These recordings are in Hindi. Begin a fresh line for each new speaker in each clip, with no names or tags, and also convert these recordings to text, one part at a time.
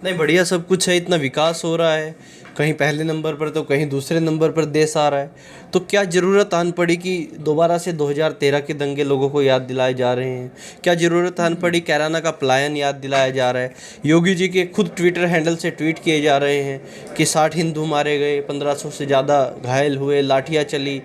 नहीं, बढ़िया सब कुछ है, इतना विकास हो रहा है, कहीं पहले नंबर पर तो कहीं दूसरे नंबर पर देश आ रहा है। तो क्या ज़रूरत आन पड़ी कि दोबारा से 2013 के दंगे लोगों को याद दिलाए जा रहे हैं? क्या ज़रूरत आन पड़ी कैराना का पलायन याद दिलाया जा रहा है? योगी जी के खुद ट्विटर हैंडल से ट्वीट किए जा रहे हैं कि 60 हिंदू मारे गए, 1500 से ज़्यादा घायल हुए, लाठियाँ चली।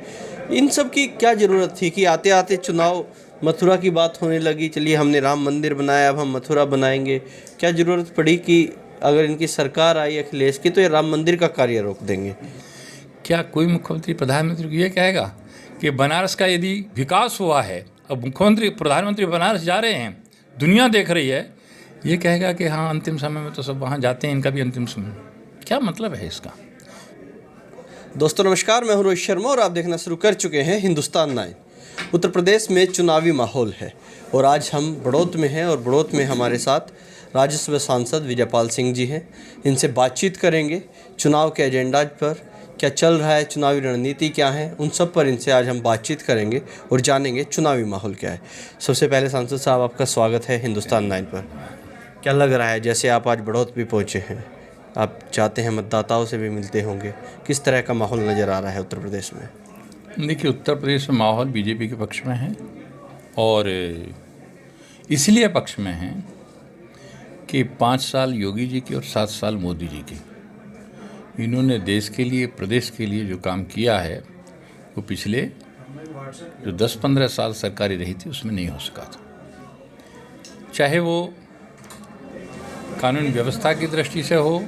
इन सब की क्या ज़रूरत थी कि आते आते चुनाव मथुरा की बात होने लगी, चलिए हमने राम मंदिर बनाया, अब हम मथुरा बनाएंगे। क्या ज़रूरत पड़ी कि अगर इनकी सरकार आई अखिलेश की तो ये राम मंदिर का कार्य रोक देंगे?
क्या कोई मुख्यमंत्री प्रधानमंत्री को ये कहेगा कि बनारस का यदि विकास हुआ है, अब मुख्यमंत्री प्रधानमंत्री बनारस जा रहे हैं, दुनिया देख रही है, ये कहेगा कि हाँ अंतिम समय में तो सब वहाँ जाते हैं, इनका भी अंतिम समय? क्या मतलब है इसका?
दोस्तों नमस्कार, मैं हूं रोहित शर्मा और आप देखना शुरू कर चुके हैं हिंदुस्तान 9। उत्तर प्रदेश में चुनावी माहौल है और आज हम बड़ौत में हैं और बड़ौत में हमारे साथ राज्यसभा सांसद विजयपाल सिंह जी हैं। इनसे बातचीत करेंगे चुनाव के एजेंडा पर, क्या चल रहा है, चुनावी रणनीति क्या है, उन सब पर इनसे आज हम बातचीत करेंगे और जानेंगे चुनावी माहौल क्या है। सबसे पहले सांसद साहब, आपका स्वागत है हिंदुस्तान 9 पर। क्या लग रहा है, जैसे आप आज बड़ौत भी पहुँचे हैं, आप चाहते हैं मतदाताओं से भी मिलते होंगे, किस तरह का माहौल नज़र आ रहा है उत्तर प्रदेश में?
देखिए, उत्तर प्रदेश में माहौल बीजेपी के पक्ष में है और इसलिए पक्ष में है कि 5 साल योगी जी की और 7 साल मोदी जी की, इन्होंने देश के लिए, प्रदेश के लिए जो काम किया है वो पिछले जो 10-15 साल सरकारी रही थी उसमें नहीं हो सका था। चाहे वो कानून व्यवस्था की दृष्टि से हो,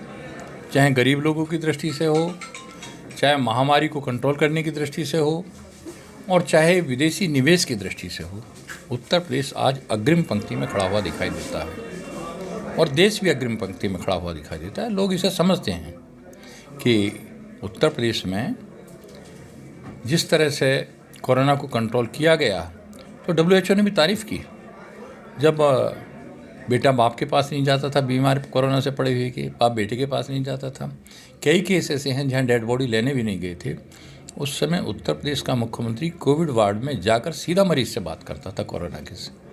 चाहे गरीब लोगों की दृष्टि से हो, चाहे महामारी को कंट्रोल करने की दृष्टि से हो और चाहे विदेशी निवेश की दृष्टि से हो, उत्तर प्रदेश आज अग्रिम पंक्ति में खड़ा हुआ दिखाई देता है और देश भी अग्रिम पंक्ति में खड़ा हुआ दिखाई देता है। लोग इसे समझते हैं कि उत्तर प्रदेश में जिस तरह से कोरोना को कंट्रोल किया गया, तो WHO ने भी तारीफ़ की। जब बेटा बाप के पास नहीं जाता था बीमार कोरोना से पड़े हुए के, बाप बेटे के पास नहीं जाता था, कई केस ऐसे हैं जहाँ डेड बॉडी लेने भी नहीं गए थे, उस समय उत्तर प्रदेश का मुख्यमंत्री कोविड वार्ड में जाकर सीधा मरीज से बात करता था कोरोना के से।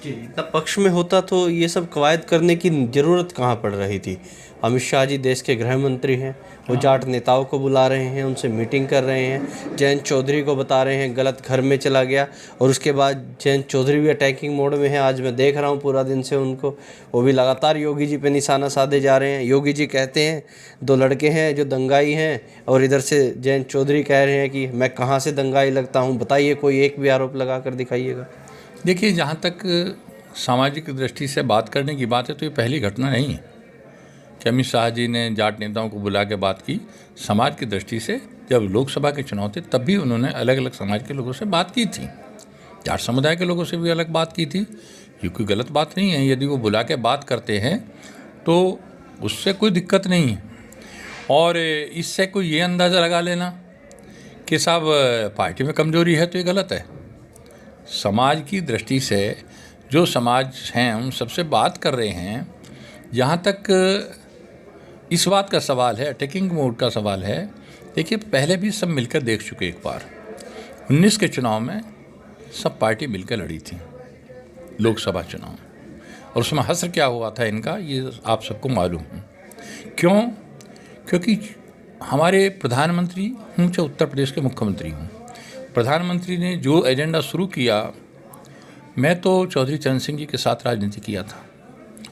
जी, इतना पक्ष में होता तो ये सब कवायद करने की ज़रूरत कहाँ पड़ रही थी? अमित शाह जी देश के गृह मंत्री हैं, वो जाट नेताओं को बुला रहे हैं, उनसे मीटिंग कर रहे हैं, जयंत चौधरी को बता रहे हैं गलत घर में चला गया, और उसके बाद जयंत चौधरी भी अटैकिंग मोड में है। आज मैं देख रहा हूँ पूरा दिन से उनको, वो भी लगातार योगी जी पे निशाना साधे जा रहे हैं। योगी जी कहते हैं 2 लड़के हैं जो दंगाई हैं, और इधर से जयंत चौधरी कह रहे हैं कि मैं कहाँ से दंगाई लगता हूँ, बताइए कोई एक भी आरोप लगा कर दिखाइएगा।
देखिए, जहाँ तक सामाजिक दृष्टि से बात करने की बात है तो ये पहली घटना नहीं है कि अमित शाह जी ने जाट नेताओं को बुला के बात की। समाज की दृष्टि से जब लोकसभा के चुनाव थे तब भी उन्होंने अलग अलग समाज के लोगों से बात की थी, जाट समुदाय के लोगों से भी अलग बात की थी। ये कोई गलत बात नहीं है, यदि वो बुला के बात करते हैं तो उससे कोई दिक्कत नहीं है। और इससे कोई ये अंदाज़ा लगा लेना कि साहब पार्टी में कमजोरी है तो ये गलत है। समाज की दृष्टि से जो समाज हैं उन सबसे बात कर रहे हैं। जहाँ तक इस बात का सवाल है, अटैकिंग मोड का सवाल है, देखिए पहले भी सब मिलकर देख चुके। एक बार 19 के चुनाव में सब पार्टी मिलकर लड़ी थी लोकसभा चुनाव, और उसमें हश्र क्या हुआ था इनका ये आप सबको मालूम है। क्यों? क्योंकि हमारे प्रधानमंत्री हूँ, चाहे उत्तर प्रदेश के मुख्यमंत्री हूँ, प्रधानमंत्री ने जो एजेंडा शुरू किया, मैं तो चौधरी चरण सिंह जी के साथ राजनीति किया था,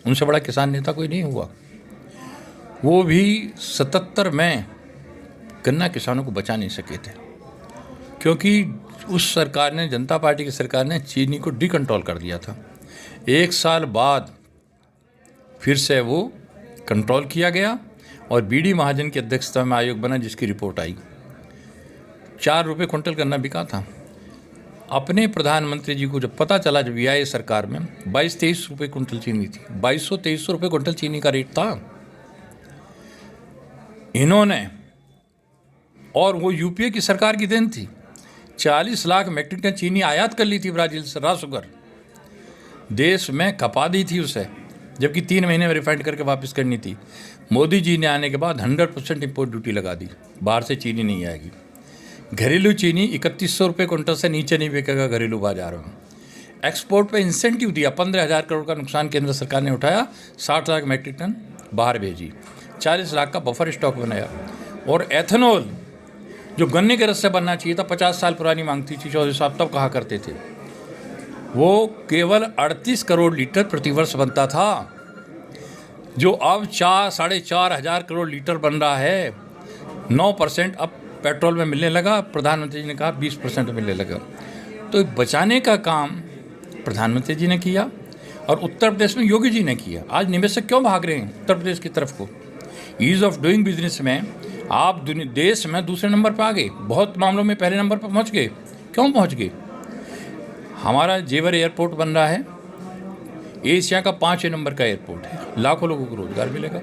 उनसे बड़ा किसान नेता कोई नहीं हुआ। वो भी 77 में गन्ना किसानों को बचा नहीं सके थे, क्योंकि उस सरकार ने, जनता पार्टी की सरकार ने चीनी को डिकंट्रोल कर दिया था। 1 साल बाद फिर से वो कंट्रोल किया गया और बीडी महाजन की अध्यक्षता में आयोग बना जिसकी रिपोर्ट आई। 4 रुपये क्विंटल गन्ना बिका था। अपने प्रधानमंत्री जी को जब पता चला, जब आए सरकार में, 22-23 रुपये क्विंटल चीनी थी, 2200-2300 रुपये क्विंटल चीनी का रेट था। इन्होंने, और वो यूपीए की सरकार की देन थी, 40 लाख मैट्रिक टन चीनी आयात कर ली थी ब्राज़ील से, रॉ शुगर देश में खपा दी थी उसे, जबकि 3 महीने में रिफाइंड करके वापस करनी थी। मोदी जी ने आने के बाद 100% इम्पोर्ट ड्यूटी लगा दी, बाहर से चीनी नहीं आएगी। घरेलू चीनी 3100 रुपये क्विंटल से नीचे नहीं बिकेगा घरेलू बाजारों में। एक्सपोर्ट पे इंसेंटिव दिया, 15,000 करोड़ का नुकसान केंद्र सरकार ने उठाया, 60 लाख मैट्रिक टन बाहर भेजी, 40 लाख का बफर स्टॉक बनाया। और एथेनॉल जो गन्ने के रस से बनना चाहिए था, 50 साल पुरानी मांग थी, चौधरी साहब तब कहा करते थे, वो केवल 38 करोड़ लीटर प्रतिवर्ष बनता था, जो अब 4-4.5 हज़ार करोड़ लीटर बन रहा है। 9% अब पेट्रोल में मिलने लगा, प्रधानमंत्री जी ने कहा 20% मिलने लगा। तो बचाने का काम प्रधानमंत्री जी ने किया और उत्तर प्रदेश में योगी जी ने किया। आज निवेशक क्यों भाग रहे हैं उत्तर प्रदेश की तरफ को? ईज़ ऑफ डूइंग बिजनेस में आप देश में दूसरे नंबर पर आ गए, बहुत मामलों में पहले नंबर पर पहुंच गए। क्यों पहुंच गए? हमारा जेवर एयरपोर्ट बन रहा है, एशिया का 5वें नंबर का एयरपोर्ट है, लाखों लोगों को रोजगार मिलेगा,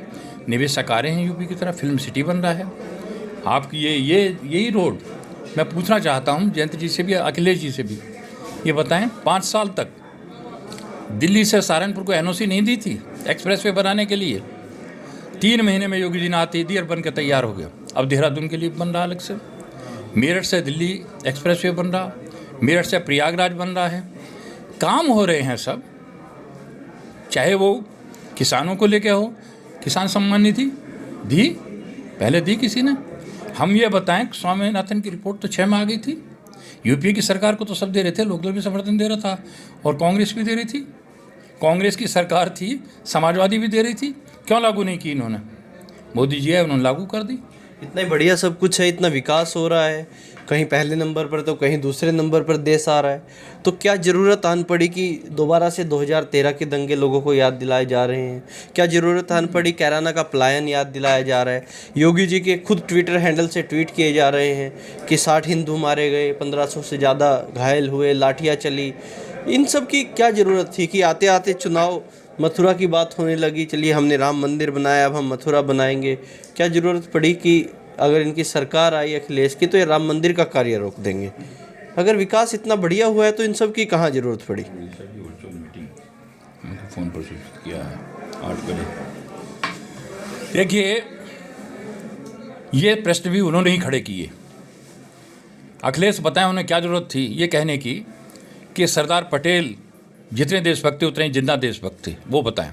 निवेशक आ रहे हैं यूपी की तरफ, फिल्म सिटी बन रहा है आपकी। यही रोड मैं पूछना चाहता हूँ जयंत जी से भी, अखिलेश जी से भी, ये बताएं 5 साल तक दिल्ली से सहारनपुर को एनओसी नहीं दी थी एक्सप्रेसवे बनाने के लिए। 3 महीने में योगी जी ने आते दिया और बन के तैयार हो गया। अब देहरादून के लिए बन रहा अलग से, मेरठ से दिल्ली एक्सप्रेसवे बन रहा, मेरठ से प्रयागराज बन रहा है, काम हो रहे हैं सब। चाहे वो किसानों को लेके हो, किसान सम्मान निधि दी, पहले दी किसी ने? हम ये बताएं, स्वामीनाथन की रिपोर्ट तो 6 में आ गई थी। यूपी की सरकार को तो सब दे रहे थे, लोकदल भी समर्थन दे रहा था और कांग्रेस भी दे रही थी। कांग्रेस की सरकार थी, समाजवादी भी दे रही थी, क्यों लागू नहीं की इन्होंने? मोदी जी है, उन्होंने लागू कर दी।
इतना बढ़िया सब कुछ है, इतना विकास हो रहा है, कहीं पहले नंबर पर तो कहीं दूसरे नंबर पर देश आ रहा है, तो क्या ज़रूरत आन पड़ी कि दोबारा से 2013 के दंगे लोगों को याद दिलाए जा रहे हैं? क्या ज़रूरत आन पड़ी कैराना का पलायन याद दिलाया जा रहा है? योगी जी के खुद ट्विटर हैंडल से ट्वीट किए जा रहे हैं कि 60 हिंदू मारे गए, 1500 से ज़्यादा घायल हुए, लाठियाँ चली। इन सब की क्या ज़रूरत थी कि आते आते चुनाव मथुरा की बात होने लगी, चलिए हमने राम मंदिर बनाया, अब हम मथुरा बनाएंगे? क्या ज़रूरत पड़ी कि अगर इनकी सरकार आई अखिलेश की तो ये राम मंदिर का कार्य रोक देंगे? अगर विकास इतना बढ़िया हुआ है तो इन सब की कहाँ ज़रूरत पड़ी?
फ़ोन पर सूचित किया है 8 बजे। देखिए, ये प्रश्न भी उन्होंने ही खड़े किए। अखिलेश बताएं उन्हें क्या ज़रूरत थी ये कहने की कि सरदार पटेल जितने देशभक्त थे उतने ही जिन्ना देशभक्त थे, वो बताएं।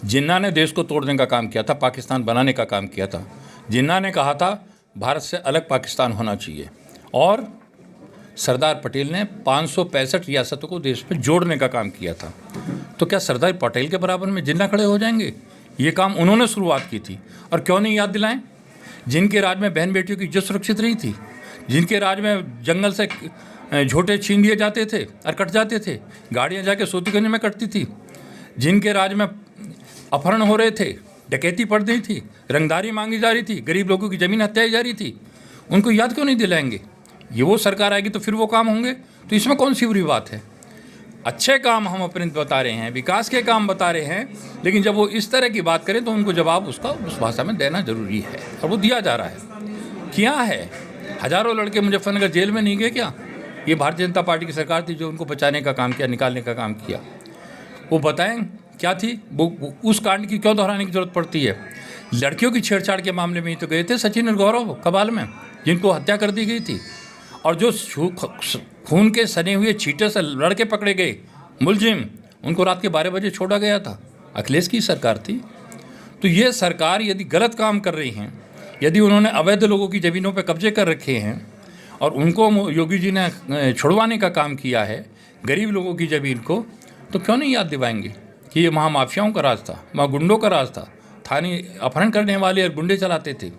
जिन्ना ने देश को तोड़ने का काम किया था, पाकिस्तान बनाने का काम किया था। जिन्ना ने कहा था भारत से अलग पाकिस्तान होना चाहिए, और सरदार पटेल ने 565 रियासतों को देश में जोड़ने का काम किया था। तो क्या सरदार पटेल के बराबर में जिन्ना खड़े हो जाएंगे? ये काम उन्होंने शुरुआत की थी। और क्यों नहीं याद दिलाएं? जिनके राज में बहन बेटियों की इज्जत सुरक्षित रही थी, जिनके राज में जंगल से झोटे छीन लिए जाते थे और कट जाते थे, गाड़ियाँ जाके सोतीगंज में कटती थी, जिनके राज में अपहरण हो रहे थे, डकैती पड़ रही थी, रंगदारी मांगी जा रही थी, गरीब लोगों की ज़मीन हत्याई जा रही थी, उनको याद क्यों नहीं दिलाएंगे? ये वो सरकार आएगी तो फिर वो काम होंगे, तो इसमें कौन सी बुरी बात है? अच्छे काम हम अपने बता रहे हैं, विकास के काम बता रहे हैं, लेकिन जब वो इस तरह की बात करें तो उनको जवाब उसका उस भाषा में देना जरूरी है, और वो दिया जा रहा है। क्या है? हज़ारों लड़के मुजफ्फरनगर जेल में नहीं गए क्या? ये भारतीय जनता पार्टी की सरकार थी जो उनको बचाने का काम किया, निकालने का काम किया। वो बताएं क्या थी? वो उस कांड की क्यों दोहराने की जरूरत पड़ती है? लड़कियों की छेड़छाड़ के मामले में ही तो गए थे सचिन और गौरव कबाल में, जिनको हत्या कर दी गई थी, और जो खून के सने हुए छींटे से लड़के पकड़े गए मुलजिम, उनको रात के 12 बजे छोड़ा गया था। अखिलेश की सरकार थी। तो ये सरकार यदि गलत काम कर रही हैं, यदि उन्होंने अवैध लोगों की ज़मीनों पर कब्जे कर रखे हैं और उनको योगी जी ने छुड़वाने का काम किया है, गरीब लोगों की ज़मीन को, तो क्यों नहीं याद दिलाएंगे कि ये वहाँ माफियाओं का राज था, वहाँ गुंडों का राज था, थाने अपहरण करने वाले और गुंडे चलाते थे,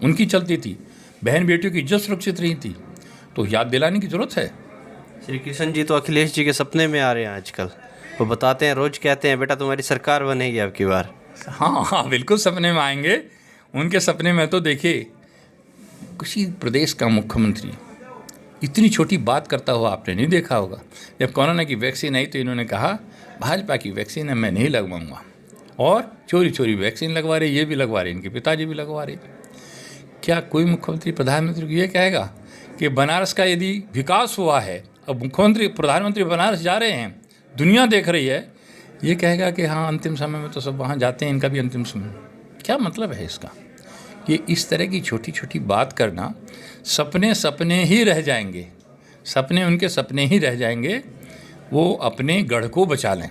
उनकी चलती थी, बहन बेटियों की इज्जत सुरक्षित रही थी। तो याद दिलाने की ज़रूरत है।
श्री कृष्ण जी तो अखिलेश जी के सपने में आ रहे हैं आजकल, वो बताते हैं, रोज़ कहते हैं बेटा तुम्हारी सरकार बनेगी अब की बार।
हाँ, बिल्कुल सपने में आएंगे। उनके सपने में तो देखिए, किसी प्रदेश का मुख्यमंत्री इतनी छोटी बात करता हुआ आपने नहीं देखा होगा। जब कोरोना की वैक्सीन आई तो इन्होंने कहा भाजपा की वैक्सीन है, मैं नहीं लगवाऊंगा, और चोरी चोरी वैक्सीन लगवा रहे, ये भी लगवा रहे, इनके पिताजी भी लगवा रहे। क्या कोई मुख्यमंत्री प्रधानमंत्री को ये कहेगा कि बनारस का यदि विकास हुआ है, अब मुख्यमंत्री प्रधानमंत्री बनारस जा रहे हैं, दुनिया देख रही है, ये कहेगा कि हाँ अंतिम समय में तो सब वहाँ जाते हैं, इनका भी अंतिम समय? क्या मतलब है इसका? ये इस तरह की छोटी छोटी बात करना, सपने सपने ही रह जाएंगे, सपने उनके सपने ही रह जाएंगे। वो अपने गढ़ को बचा लें।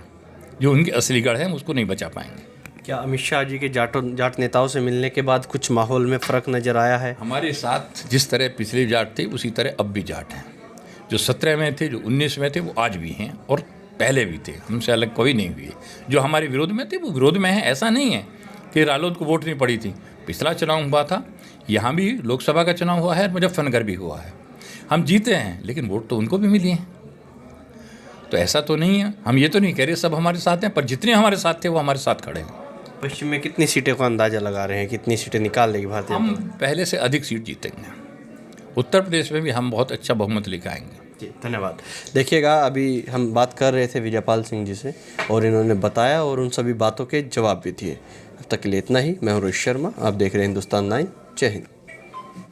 जो उनकी असली गढ़ है उसको नहीं बचा पाएंगे।
क्या अमित शाह जी के जाट नेताओं से मिलने के बाद कुछ माहौल में फ़र्क नज़र आया है?
हमारे साथ जिस तरह पिछली जाट थी उसी तरह अब भी जाट हैं। जो 17 में थे, जो 19 में थे, वो आज भी हैं और पहले भी थे। हमसे अलग कोई नहीं हुए। जो हमारे विरोध में थे वो विरोध में है। ऐसा नहीं है कि रालोद को वोट नहीं पड़ी थी। पिछला चुनाव हुआ था, यहाँ भी लोकसभा का चुनाव हुआ है, मुजफ्फरनगर भी हुआ है। हम जीते हैं लेकिन वोट तो उनको भी मिली हैं। तो ऐसा तो नहीं है, हम ये तो नहीं कह रहे सब हमारे साथ हैं, पर जितने हमारे साथ थे वो हमारे साथ खड़े हैं।
पश्चिम में कितनी सीटें को अंदाज़ा लगा रहे हैं, कितनी सीटें निकाल लेगी भारतीय
हम पहले से अधिक सीट जीतेंगे। उत्तर प्रदेश में भी हम बहुत अच्छा बहुमत लेकर आएंगे।
जी, धन्यवाद। देखिएगा, अभी हम बात कर रहे थे विजयपाल सिंह जी से और इन्होंने बताया और उन सभी बातों के जवाब भी दिए। अब तक के लिए इतना ही। मैं हूँ रोहित शर्मा, आप देख रहे हैं हिंदुस्तान 9। जय हिंद।